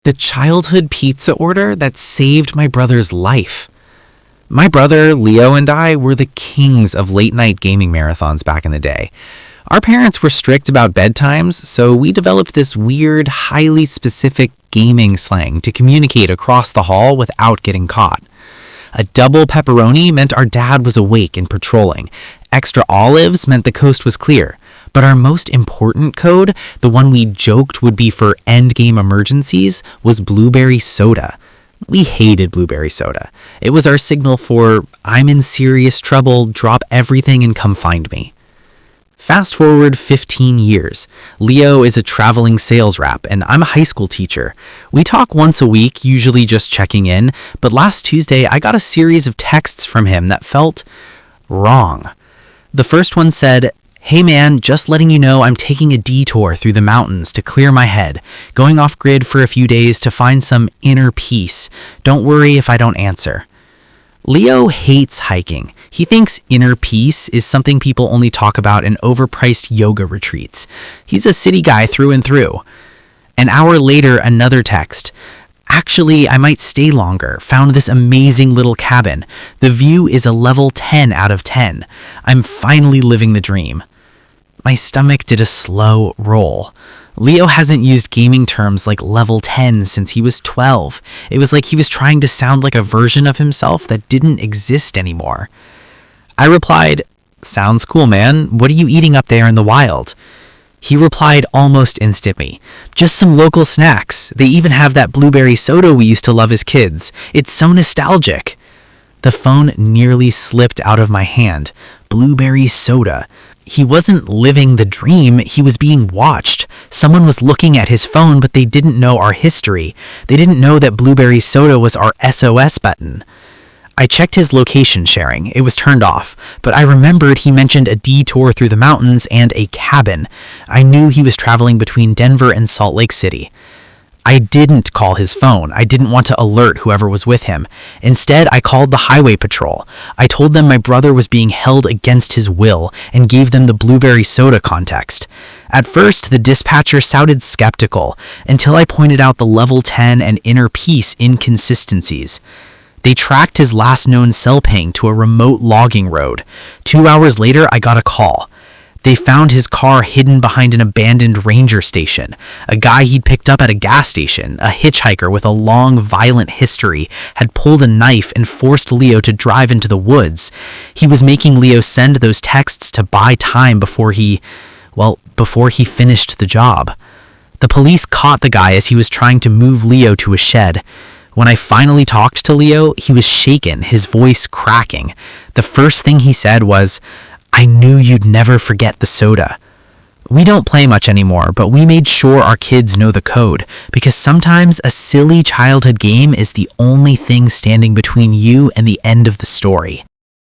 The childhood pizza order that saved my brother's life. My brother, Leo, and I were the kings of late-night gaming marathons back in the day. Our parents were strict about bedtimes, so we developed this weird, highly specific gaming slang to communicate across the hall without getting caught. A double pepperoni meant our dad was awake and patrolling. Extra olives meant the coast was clear. But our most important code, the one we joked would be for endgame emergencies, was blueberry soda. We hated blueberry soda. It was our signal for, I'm in serious trouble, drop everything and come find me. Fast forward 15 years. Leo is a traveling sales rep, and I'm a high school teacher. We talk once a week, usually just checking in, but last Tuesday I got a series of texts from him that felt wrong. The first one said, "Hey man, just letting you know I'm taking a detour through the mountains to clear my head, going off grid for a few days to find some inner peace. Don't worry if I don't answer." Leo hates hiking. He thinks inner peace is something people only talk about in overpriced yoga retreats. He's a city guy through and through. An hour later, another text. "Actually, I might stay longer. Found this amazing little cabin. The view is a level 10 out of 10. I'm finally living the dream." My stomach did a slow roll. Leo hasn't used gaming terms like level 10 since he was 12. It was like he was trying to sound like a version of himself that didn't exist anymore. I replied, "Sounds cool, man. What are you eating up there in the wild?" He replied almost instantly, "Just some local snacks. They even have that blueberry soda we used to love as kids. It's so nostalgic." The phone nearly slipped out of my hand. Blueberry soda. He wasn't living the dream, he was being watched. Someone was looking at his phone, but they didn't know our history. They didn't know that blueberry soda was our SOS button. I checked his location sharing. It was turned off, but I remembered he mentioned a detour through the mountains and a cabin. I knew he was traveling between Denver and Salt Lake City. I didn't call his phone. I didn't want to alert whoever was with him. Instead, I called the highway patrol. I told them my brother was being held against his will and gave them the blueberry soda context. At first, the dispatcher sounded skeptical until I pointed out the level 10 and inner peace inconsistencies. They tracked his last known cell ping to a remote logging road. 2 hours later, I got a call. They found his car hidden behind an abandoned ranger station. A guy he'd picked up at a gas station, a hitchhiker with a long, violent history, had pulled a knife and forced Leo to drive into the woods. He was making Leo send those texts to buy time before he finished the job. The police caught the guy as he was trying to move Leo to a shed. When I finally talked to Leo, he was shaken, his voice cracking. The first thing he said was, "I knew you'd never forget the soda." We don't play much anymore, but we made sure our kids know the code, because sometimes a silly childhood game is the only thing standing between you and the end of the story.